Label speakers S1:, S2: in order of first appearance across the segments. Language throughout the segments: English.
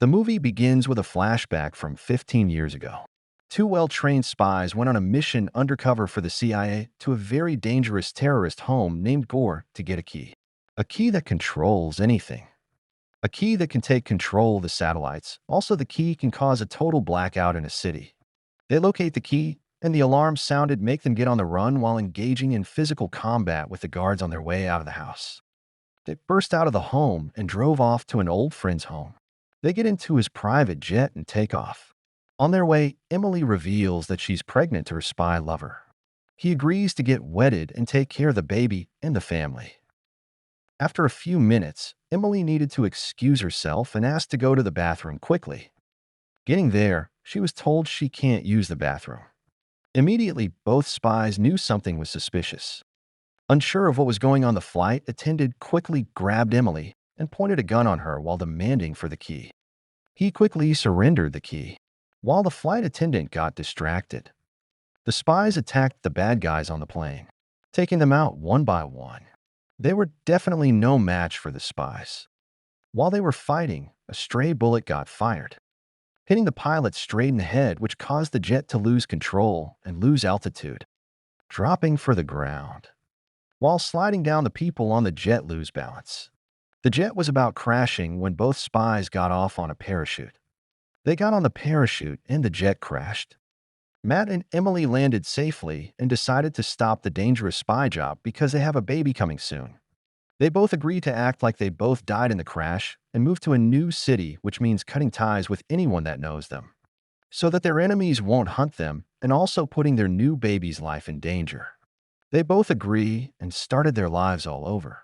S1: The movie begins with a flashback from 15 years ago. Two well-trained spies went on a mission undercover for the CIA to a very dangerous terrorist home named Gore to get a key. A key that controls anything. A key that can take control of the satellites. Also, the key can cause a total blackout in a city. They locate the key, and the alarm sounded make them get on the run while engaging in physical combat with the guards on their way out of the house. They burst out of the home and drove off to an old friend's home. They get into his private jet and take off. On their way, Emily reveals that she's pregnant to her spy lover. He agrees to get wedded and take care of the baby and the family. After a few minutes, Emily needed to excuse herself and asked to go to the bathroom quickly. Getting there, she was told she can't use the bathroom. Immediately, both spies knew something was suspicious. Unsure of what was going on, the flight attendant quickly grabbed Emily and pointed a gun on her while demanding for the key. He quickly surrendered the key. While the flight attendant got distracted, the spies attacked the bad guys on the plane, taking them out one by one. They were definitely no match for the spies. While they were fighting, a stray bullet got fired, hitting the pilot straight in the head, which caused the jet to lose control and lose altitude, dropping for the ground. While sliding down, the people on the jet lose balance. The jet was about crashing when both spies got off on a parachute. They got on the parachute and the jet crashed. Matt and Emily landed safely and decided to stop the dangerous spy job because they have a baby coming soon. They both agreed to act like they both died in the crash and move to a new city, which means cutting ties with anyone that knows them, so that their enemies won't hunt them, and also putting their new baby's life in danger. They both agree and started their lives all over.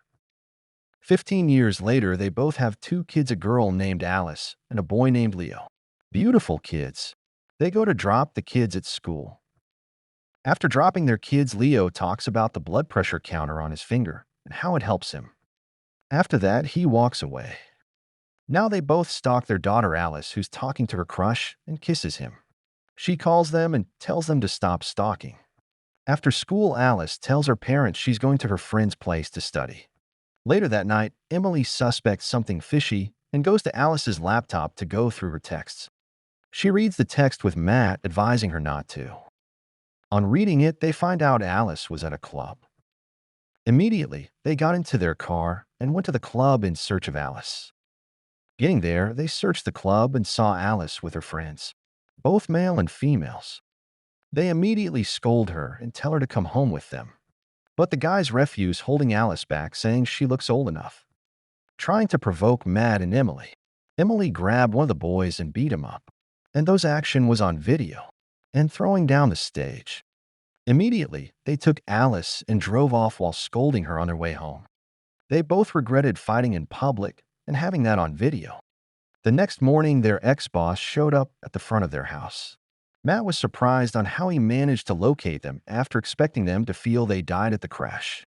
S1: 15 years later, they both have two kids, a girl named Alice and a boy named Leo. Beautiful kids. They go to drop the kids at school. After dropping their kids, Leo talks about the blood pressure counter on his finger and how it helps him. After that, he walks away. Now they both stalk their daughter Alice, who's talking to her crush, and kisses him. She calls them and tells them to stop stalking. After school, Alice tells her parents she's going to her friend's place to study. Later that night, Emily suspects something fishy and goes to Alice's laptop to go through her texts. She reads the text with Matt advising her not to. On reading it, they find out Alice was at a club. Immediately, they got into their car and went to the club in search of Alice. Getting there, they searched the club and saw Alice with her friends, both male and females. They immediately scold her and tell her to come home with them. But the guys refuse, holding Alice back, saying she looks old enough. Trying to provoke Matt and Emily, Emily grabbed one of the boys and beat him up. And those action was on video, and throwing down the stage. Immediately, they took Alice and drove off while scolding her on their way home. They both regretted fighting in public and having that on video. The next morning, their ex-boss showed up at the front of their house. Matt was surprised on how he managed to locate them after expecting them to feel they died at the crash.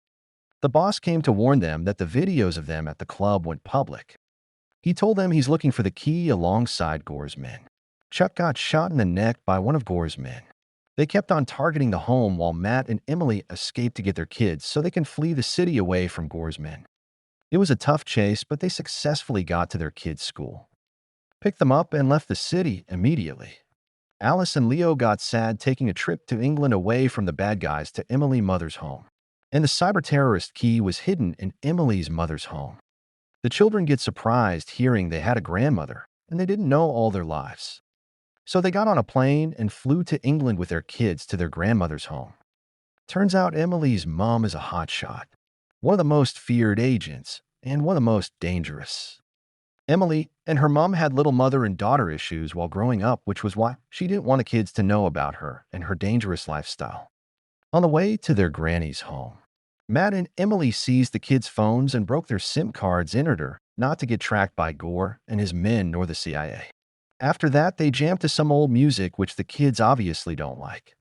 S1: The boss came to warn them that the videos of them at the club went public. He told them he's looking for the key alongside Gore's men. Chuck got shot in the neck by one of Gore's men. They kept on targeting the home while Matt and Emily escaped to get their kids so they can flee the city away from Gore's men. It was a tough chase, but they successfully got to their kids' school, picked them up, and left the city immediately. Alice and Leo got sad, taking a trip to England away from the bad guys to Emily's mother's home. And the cyber-terrorist key was hidden in Emily's mother's home. The children get surprised hearing they had a grandmother, and they didn't know all their lives. So they got on a plane and flew to England with their kids to their grandmother's home. Turns out Emily's mom is a hotshot, one of the most feared agents, and one of the most dangerous. Emily and her mom had little mother and daughter issues while growing up, which was why she didn't want the kids to know about her and her dangerous lifestyle. On the way to their granny's home, Matt and Emily seized the kids' phones and broke their SIM cards in order not to get tracked by Gore and his men nor the CIA. After that, they jammed to some old music which the kids obviously don't like.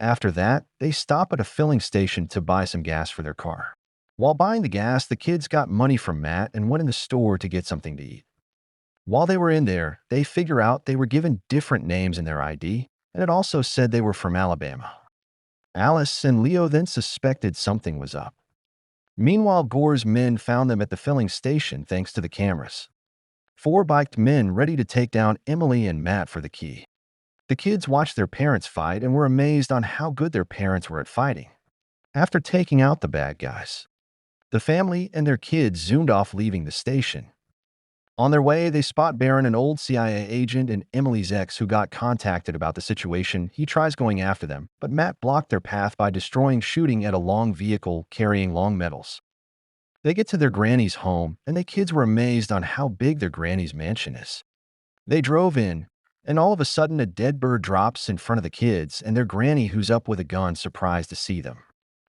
S1: After that, they stop at a filling station to buy some gas for their car. While buying the gas, the kids got money from Matt and went in the store to get something to eat. While they were in there, they figure out they were given different names in their ID, and it also said they were from Alabama. Alice and Leo then suspected something was up. Meanwhile, Gore's men found them at the filling station thanks to the cameras. Four biked men ready to take down Emily and Matt for the key. The kids watched their parents fight and were amazed on how good their parents were at fighting. After taking out the bad guys, the family and their kids zoomed off, leaving the station. On their way, they spot Baron, an old CIA agent, and Emily's ex, who got contacted about the situation. He tries going after them, but Matt blocked their path by shooting at a long vehicle carrying long metals. They get to their granny's home, and the kids were amazed on how big their granny's mansion is. They drove in, and all of a sudden a dead bird drops in front of the kids, and their granny, who's up with a gun, surprised to see them.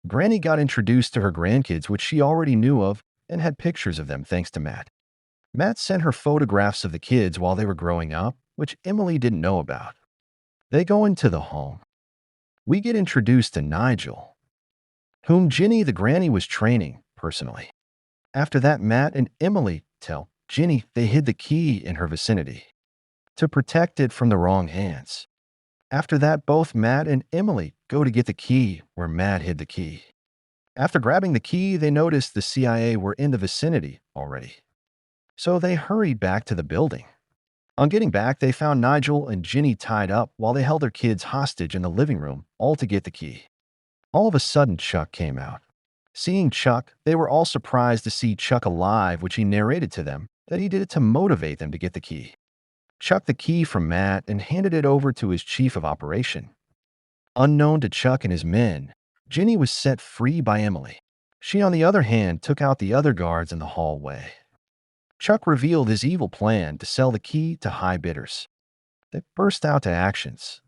S1: Granny got introduced to her grandkids, which she already knew of, and had pictures of them thanks to Matt. Matt sent her photographs of the kids while they were growing up, which Emily didn't know about. They go into the home. We get introduced to Nigel, whom Ginny, the granny, was training personally. After that, Matt and Emily tell Ginny they hid the key in her vicinity to protect it from the wrong hands. After that, both Matt and Emily go to get the key where Matt hid the key. After grabbing the key, they noticed the CIA were in the vicinity already. So they hurried back to the building. On getting back, they found Nigel and Ginny tied up while they held their kids hostage in the living room, all to get the key. All of a sudden, Chuck came out. Seeing Chuck, they were all surprised to see Chuck alive, which he narrated to them that he did it to motivate them to get the key. Chuck the key from Matt and handed it over to his chief of operation. Unknown to Chuck and his men, Ginny was set free by Emily. She, on the other hand, took out the other guards in the hallway. Chuck revealed his evil plan to sell the key to high bidders. They burst out to actions.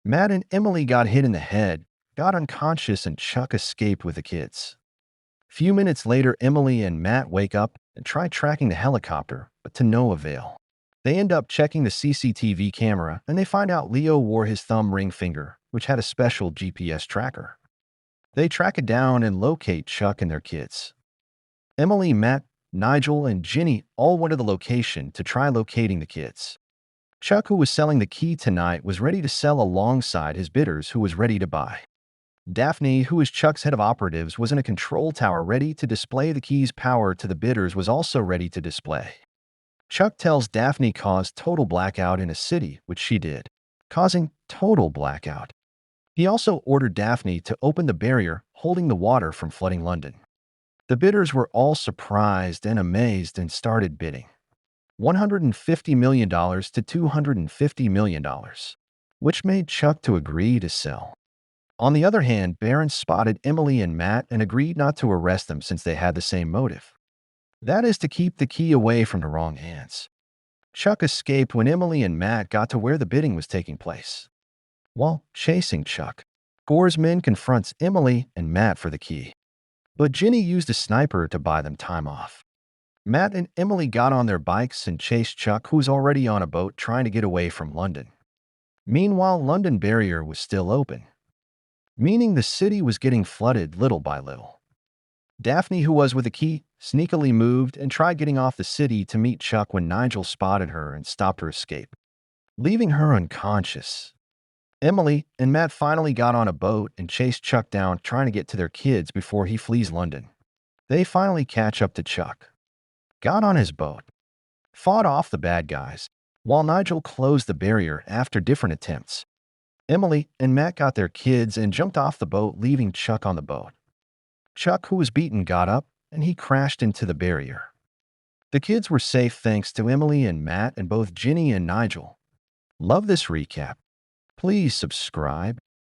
S1: Matt and Emily got hit in the head, got unconscious, and Chuck escaped with the kids. Few minutes later, Emily and Matt wake up and try tracking the helicopter, but to no avail. They end up checking the CCTV camera, and they find out Leo wore his thumb ring finger, which had a special GPS tracker. They track it down and locate Chuck and their kids. Emily, Matt, Nigel, and Ginny all went to the location to try locating the kids. Chuck, who was selling the key tonight, was ready to sell alongside his bidders, who was ready to buy. Daphne, who is Chuck's head of operatives, was in a control tower ready to display the key's power to the bidders, was also ready to display. Chuck tells Daphne cause total blackout in a city, which she did, causing total blackout. He also ordered Daphne to open the barrier holding the water from flooding London. The bidders were all surprised and amazed and started bidding $150 million to $250 million, which made Chuck to agree to sell. On the other hand, Baron spotted Emily and Matt and agreed not to arrest them since they had the same motive. That is to keep the key away from the wrong hands. Chuck escaped when Emily and Matt got to where the bidding was taking place. While chasing Chuck, Gore's men confronts Emily and Matt for the key. But Ginny used a sniper to buy them time off. Matt and Emily got on their bikes and chased Chuck, who was already on a boat trying to get away from London. Meanwhile, London barrier was still open, meaning the city was getting flooded little by little. Daphne, who was with the key, sneakily moved and tried getting off the city to meet Chuck when Nigel spotted her and stopped her escape, leaving her unconscious. Emily and Matt finally got on a boat and chased Chuck down, trying to get to their kids before he flees London. They finally catch up to Chuck, got on his boat, fought off the bad guys, while Nigel closed the barrier after different attempts. Emily and Matt got their kids and jumped off the boat, leaving Chuck on the boat. Chuck, who was beaten, got up and he crashed into the barrier. The kids were safe thanks to Emily and Matt and both Ginny and Nigel. Love this recap. Please subscribe.